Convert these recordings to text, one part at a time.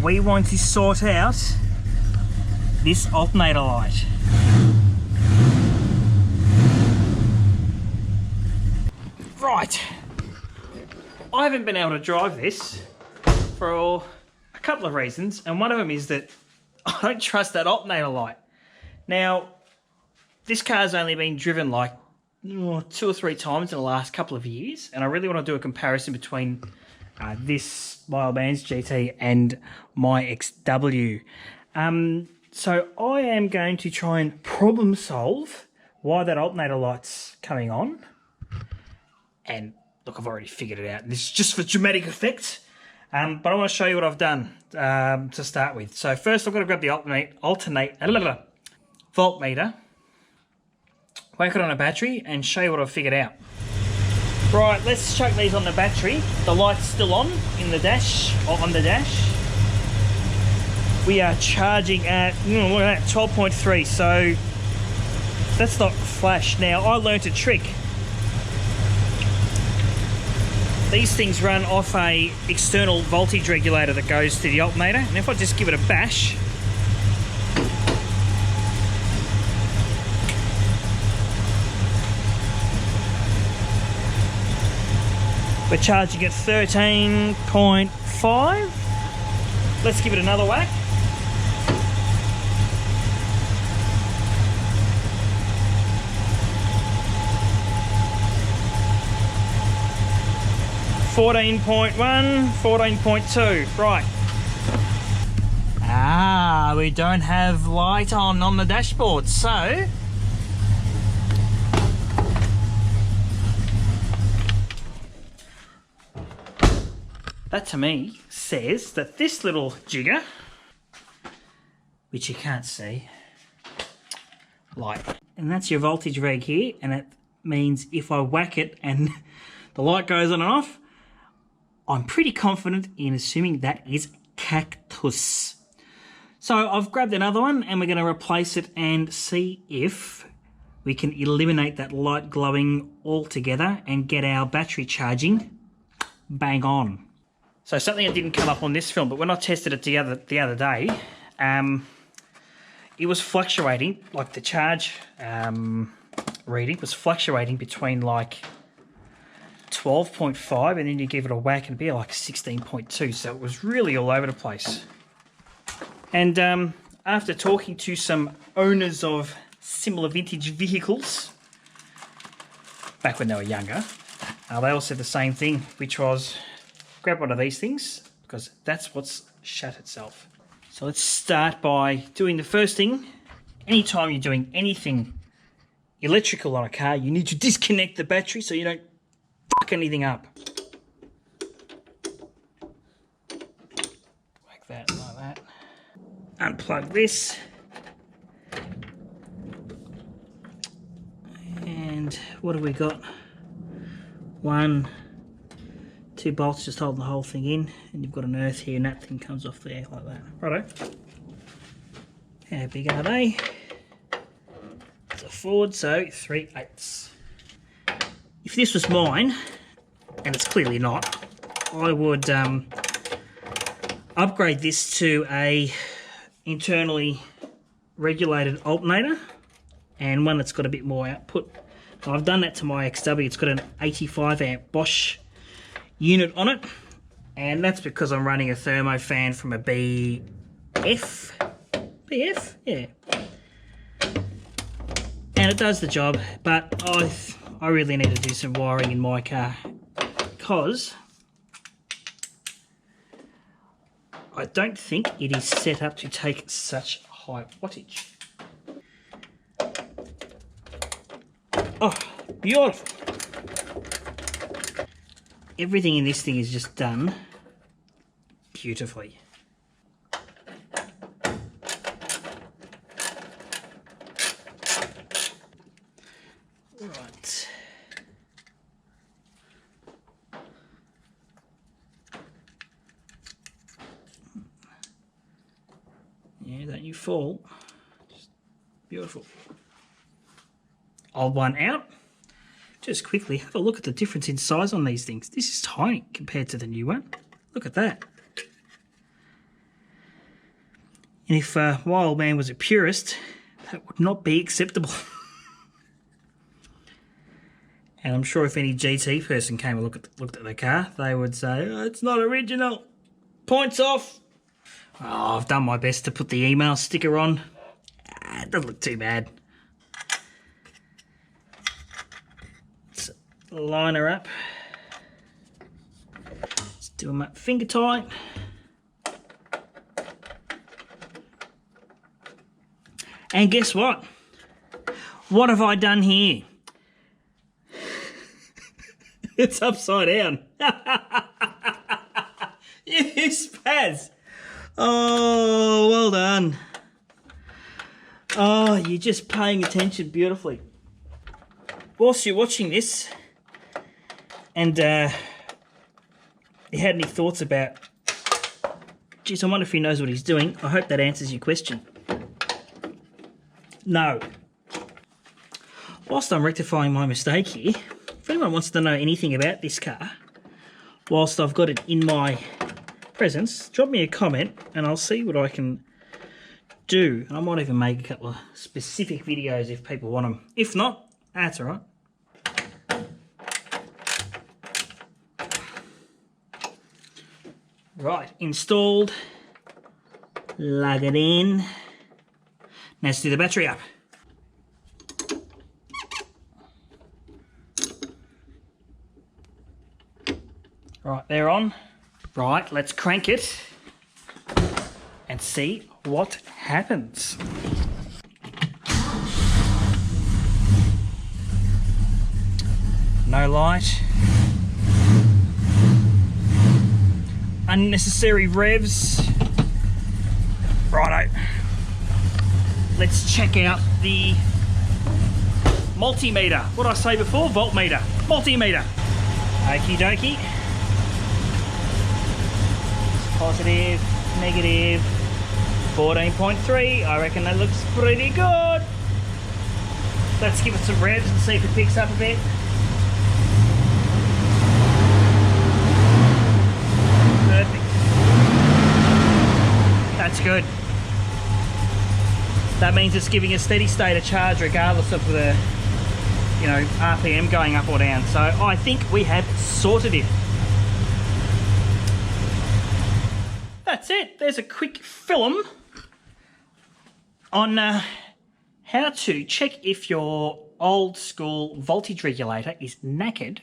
we want to sort out this alternator light. Right, I haven't been able to drive this for a couple of reasons, and one of them is that I don't trust that alternator light. Now, this car's only been driven like 2 or 3 times in the last couple of years, and I really want to do a comparison between this Mild-Man's GT and my XW. So I am going to try and problem solve why that alternator light's coming on. And look, I've already figured it out. This is just for dramatic effect. But I want to show you what I've done to start with. So first I've got to grab the voltmeter, whack it on a battery, and show you what I've figured out. Right, let's chuck these on the battery. The light's still on in the dash, or on the dash. We are charging at 12.3, so that's not flash. Now, I learnt a trick. These things run off a external voltage regulator that goes to the alternator, and if I just give it a bash, we're charging at 13.5. Let's give it another whack. $14.1, $14.2, right. We don't have light on the dashboard, so that to me says that this little jigger, which you can't see, light, and that's your voltage reg here, and it means if I whack it and the light goes on and off, I'm pretty confident in assuming that is cactus. So I've grabbed another one and we're going to replace it and see if we can eliminate that light glowing altogether and get our battery charging bang on. So something that didn't come up on this film, but when I tested it the other day, it was fluctuating, like the charge reading was fluctuating between like 12.5 and then you give it a whack and it'd be like 16.2, so it was really all over the place. And after talking to some owners of similar vintage vehicles back when they were younger, they all said the same thing, which was grab one of these things because that's what's shut itself. So let's start by doing the first thing. Anytime you're doing anything electrical on a car, you need to disconnect the battery so you don't fuck anything up. Like that, like that. Unplug this. And what have we got? 1, 2 bolts just holding the whole thing in, and you've got an earth here and that thing comes off there like that. Righto. How big are they? It's a Ford, so 3/8. If this was mine, and it's clearly not, I would upgrade this to a internally regulated alternator and one that's got a bit more output. I've done that to my XW. It's got an 85 amp Bosch unit on it, and that's because I'm running a thermo fan from a BF, yeah, and it does the job, but I really need to do some wiring in my car because I don't think it is set up to take such high wattage. Oh, beautiful. Everything in this thing is just done beautifully. Right. Yeah, don't you fall. Just beautiful. Old one out. Just quickly, have a look at the difference in size on these things. This is tiny compared to the new one. Look at that. And if my old man was a purist, that would not be acceptable. And I'm sure if any GT person came and looked at the car, they would say, oh, it's not original. Points off. Oh, I've done my best to put the email sticker on. It doesn't look too bad. Let's line her up. Let's do them up finger tight. And guess what? What have I done here? It's upside down. You spaz. Oh, well done. Oh, you're just paying attention beautifully. Whilst you're watching this, and you had any thoughts about, geez, I wonder if he knows what he's doing. I hope that answers your question. No. Whilst I'm rectifying my mistake here, if anyone wants to know anything about this car, whilst I've got it in my presence, drop me a comment and I'll see what I can do. I might even make a couple of specific videos if people want them. If not, that's all right. Right, installed. Lug it in. Now let's do the battery up. Right, they're on. Right, let's crank it and see what happens. No light. Unnecessary revs. Righto. Let's check out the multimeter. What did I say before? Voltmeter. Multimeter. Okie dokie. Positive, negative, 14.3. I reckon that looks pretty good. Let's give it some revs and see if it picks up a bit. Perfect. That's good. That means it's giving a steady state of charge regardless of the, you know, RPM going up or down. So I think we have sorted it. That's it. There's a quick film on how to check if your old school voltage regulator is knackered,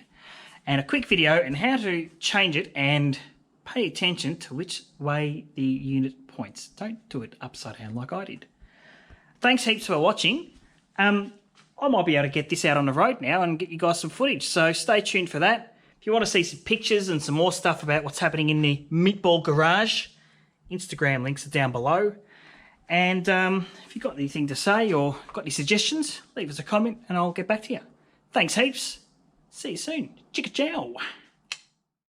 and a quick video on how to change it and pay attention to which way the unit points. Don't do it upside down like I did. Thanks heaps for watching. I might be able to get this out on the road now and get you guys some footage, so stay tuned for that. If you want to see some pictures and some more stuff about what's happening in the Meatball Garage, Instagram links are down below. And if you've got anything to say or got any suggestions, leave us a comment and I'll get back to you. Thanks heaps. See you soon. Chicka chow.